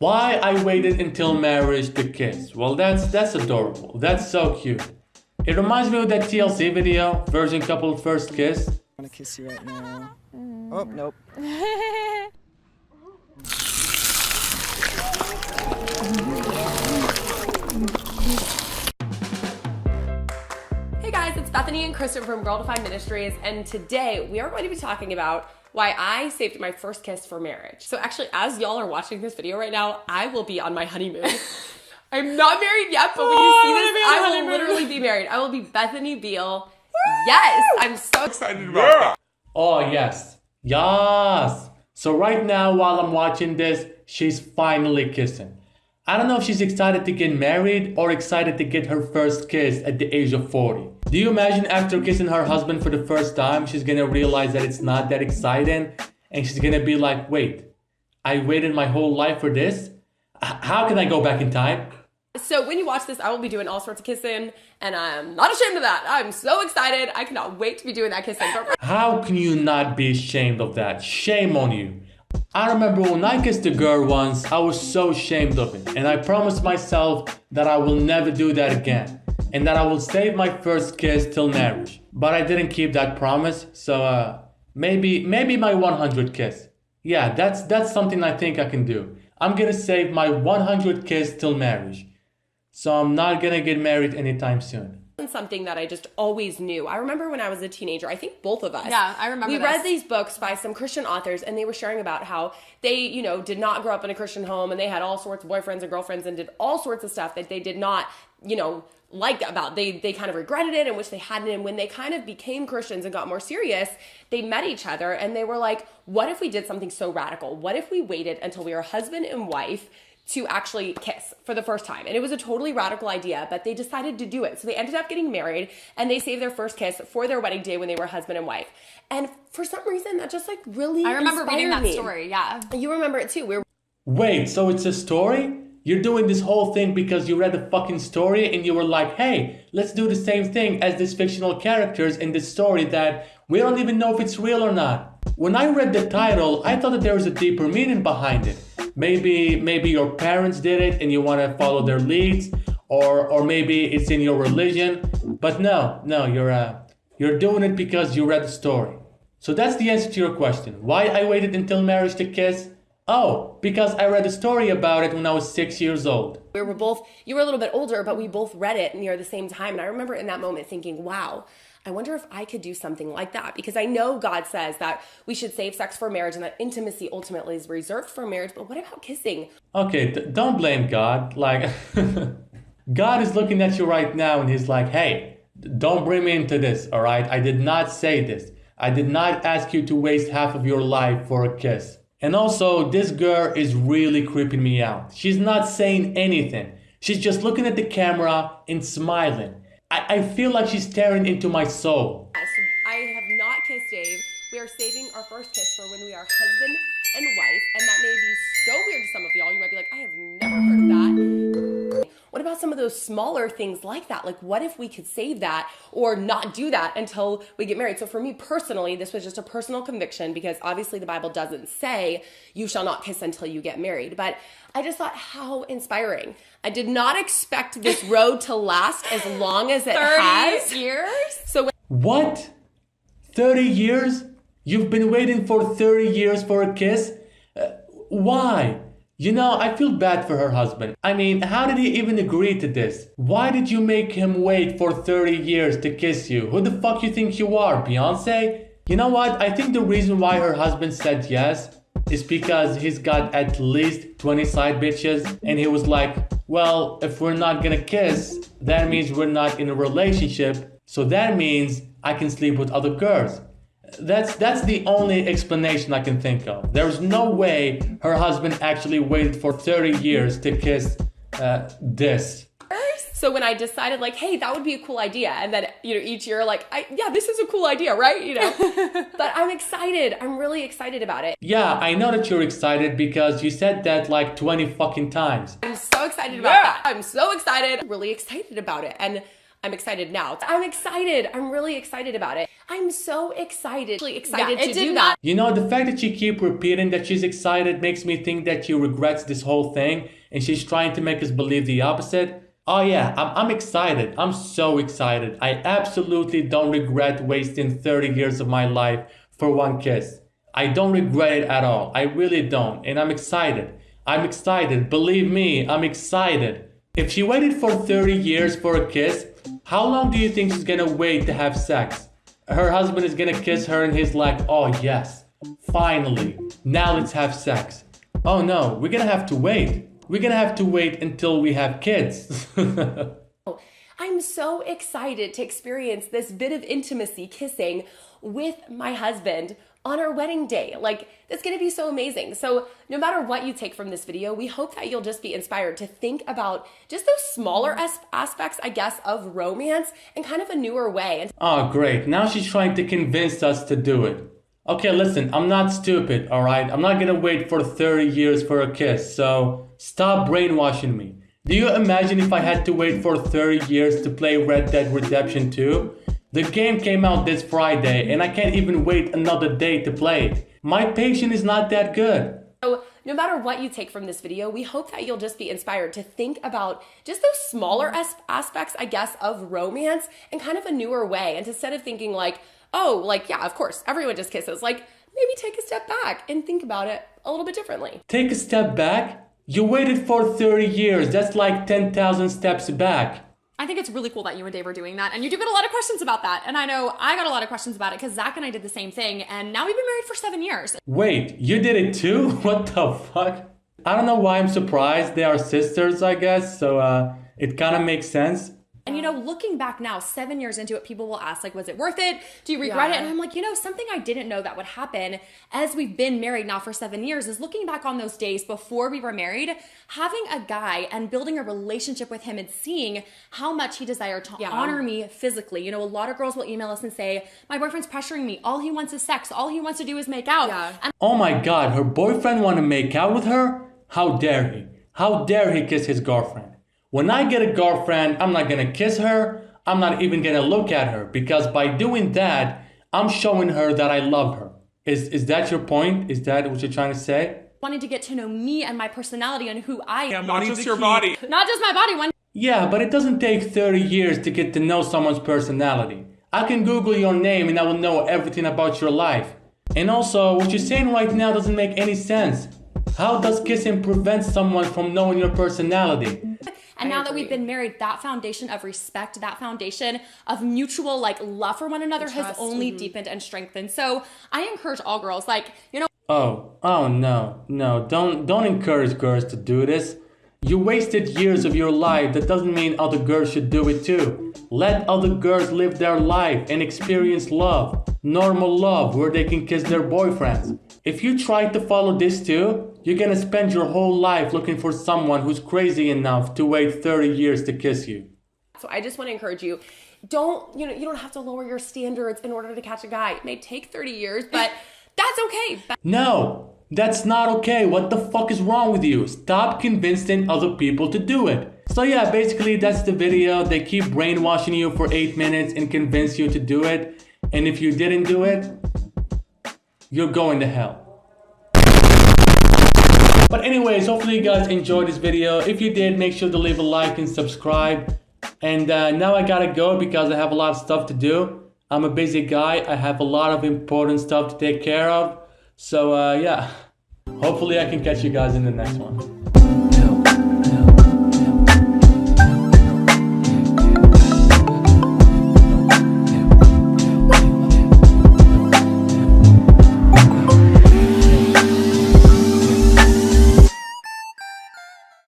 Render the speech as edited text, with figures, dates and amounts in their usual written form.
Why I waited until marriage to kiss? Well, that's adorable. That's so cute. It reminds me of that TLC video, Virgin Couple First Kiss. I want to kiss you right now. Oh, nope. Hey guys, it's Bethany and Kristen from Girl Defined Ministries, and today we are going to be talking about why I saved my first kiss for marriage. So actually, as y'all are watching this video right now, I will be on my honeymoon. I'm not married yet, but when you see this, I will literally be married. I will be Bethany Beal. Yes, I'm so excited about that. Oh, yes. Yes. So right now, while I'm watching this, she's finally kissing. I don't know if she's excited to get married or excited to get her first kiss at the age of 40. Do you imagine after kissing her husband for the first time, she's gonna realize that it's not that exciting and she's gonna be like, wait, I waited my whole life for this? How can I go back in time? So when you watch this, I will be doing all sorts of kissing, and I'm not ashamed of that. I'm so excited. I cannot wait to be doing that kissing. How can you not be ashamed of that? Shame on you. I remember when I kissed a girl once, I was so ashamed of it. And I promised myself that I will never do that again. And that I will save my first kiss till marriage. But I didn't keep that promise, so maybe my 100th kiss. Yeah, that's something I think I can do. I'm gonna save my 100th kiss till marriage. So I'm not gonna get married anytime soon. Something that I just always knew. I remember when I was a teenager, I think both of us. Yeah, I remember We read these books by some Christian authors, and they were sharing about how they, did not grow up in a Christian home, and they had all sorts of boyfriends and girlfriends and did all sorts of stuff that they did not, like about. They kind of regretted it and wish they hadn't. And when they kind of became Christians and got more serious, they met each other and they were like, what if we did something so radical? What if we waited until we were husband and wife to actually kiss for the first time? And it was a totally radical idea, but they decided to do it. So they ended up getting married, and they saved their first kiss for their wedding day when they were husband and wife. And for some reason, that just really I remember reading that me. story, yeah. You remember it too. Wait, so it's a story? You're doing this whole thing because you read a fucking story and you were like, hey, let's do the same thing as these fictional characters in this story that we don't even know if it's real or not. When I read the title, I thought that there was a deeper meaning behind it. Maybe your parents did it and you want to follow their leads, or maybe it's in your religion. But no, you're doing it because you read the story. So that's the answer to your question. Why I waited until marriage to kiss? Oh, because I read a story about it when I was 6 years old. You were a little bit older, but we both read it near the same time. And I remember in that moment thinking, wow, I wonder if I could do something like that, because I know God says that we should save sex for marriage and that intimacy ultimately is reserved for marriage. But what about kissing? Okay, don't blame God. Like, God is looking at you right now and he's like, hey, don't bring me into this, all right? I did not say this. I did not ask you to waste half of your life for a kiss. And also, this girl is really creeping me out. She's not saying anything. She's just looking at the camera and smiling. I feel like she's staring into my soul. Yes, I have not kissed Dave. We are saving our first kiss for when we are husband and wife. And that may be so weird to some of y'all. You might be like, I have never heard of that. What about some of those smaller things like that? Like, what if we could save that or not do that until we get married? So for me personally, this was just a personal conviction, because obviously the Bible doesn't say you shall not kiss until you get married. But I just thought, how inspiring. I did not expect this road to last as long as it has. 30 years? So What? 30 years? You've been waiting for 30 years for a kiss? Why? I feel bad for her husband. I mean, how did he even agree to this? Why did you make him wait for 30 years to kiss you? Who the fuck you think you are, Beyonce? You know what? I think the reason why her husband said yes is because he's got at least 20 side bitches, and he was like, well, if we're not gonna kiss, that means we're not in a relationship, so that means I can sleep with other girls. That's the only explanation I can think of. There's no way her husband actually waited for 30 years to kiss this. So when I decided, like, hey, that would be a cool idea, and then each year, like, yeah, this is a cool idea, right? But I'm excited. I'm really excited about it. Yeah, I know that you're excited because you said that like 20 fucking times. I'm so excited about that. I'm so excited. I'm really excited about it. And I'm excited now. I'm excited. I'm really excited about it. I'm so excited. Really excited to do that. You know, the fact that she keep repeating that she's excited makes me think that she regrets this whole thing and she's trying to make us believe the opposite. Oh yeah, I'm excited. I'm so excited. I absolutely don't regret wasting 30 years of my life for one kiss. I don't regret it at all. I really don't. And I'm excited. I'm excited. Believe me, I'm excited. If she waited for 30 years for a kiss, how long do you think she's gonna wait to have sex? Her husband is gonna kiss her and he's like, oh yes, finally, now let's have sex. Oh no, we're gonna have to wait. We're gonna have to wait until we have kids. I'm so excited to experience this bit of intimacy, kissing with my husband on our wedding day. Like, it's gonna be so amazing. So no matter what you take from this video, we hope that you'll just be inspired to think about just those smaller aspects, I guess, of romance in kind of a newer way. Oh great, now she's trying to convince us to do it. Okay, listen, I'm not stupid, alright? I'm not gonna wait for 30 years for a kiss, so stop brainwashing me. Do you imagine if I had to wait for 30 years to play Red Dead Redemption 2? The game came out this Friday and I can't even wait another day to play it. My patience is not that good. So no matter what you take from this video, we hope that you'll just be inspired to think about just those smaller aspects, I guess, of romance in kind of a newer way. And instead of thinking like, oh, like, yeah, of course, everyone just kisses. Like, maybe take a step back and think about it a little bit differently. Take a step back? You waited for 30 years. That's like 10,000 steps back. I think it's really cool that you and Dave are doing that. And you do get a lot of questions about that. And I know I got a lot of questions about it because Zach and I did the same thing. And now we've been married for 7 years. Wait, you did it too? What the fuck? I don't know why I'm surprised. They are sisters, I guess. So it kind of makes sense. And, you know, looking back now, 7 years into it, people will ask, like, was it worth it? Do you regret it? And I'm like, you know, something I didn't know that would happen as we've been married now for 7 years is looking back on those days before we were married, having a guy and building a relationship with him and seeing how much he desired to honor me physically. You know, a lot of girls will email us and say, my boyfriend's pressuring me. All he wants is sex. All he wants to do is make out. And oh my God, her boyfriend want to make out with her? How dare he? How dare he kiss his girlfriend? When I get a girlfriend, I'm not gonna kiss her. I'm not even gonna look at her because by doing that, I'm showing her that I love her. Is that your point? Is that what you're trying to say? wanting to get to know me and my personality and who I am. Not just your body. Not just my body. Yeah, but it doesn't take 30 years to get to know someone's personality. I can Google your name and I will know everything about your life. And also, what you're saying right now doesn't make any sense. How does kissing prevent someone from knowing your personality? And now that we've been married, that foundation of respect, that foundation of mutual love for one another has only deepened and strengthened. So I encourage all girls, Oh no, don't encourage girls to do this. You wasted years of your life. That doesn't mean other girls should do it too. Let other girls live their life and experience love. Normal love where they can kiss their boyfriends. If you try to follow this too, you're gonna spend your whole life looking for someone who's crazy enough to wait 30 years to kiss you. So I just want to encourage you, you don't have to lower your standards in order to catch a guy. It may take 30 years, but that's okay. No, that's not okay. What the fuck is wrong with you? Stop convincing other people to do it. So yeah, basically that's the video. They keep brainwashing you for 8 minutes and convince you to do it. And if you didn't do it, you're going to hell. But anyways, hopefully you guys enjoyed this video. If you did, make sure to leave a like and subscribe. And now I gotta go because I have a lot of stuff to do. I'm a busy guy. I have a lot of important stuff to take care of. So yeah, hopefully I can catch you guys in the next one.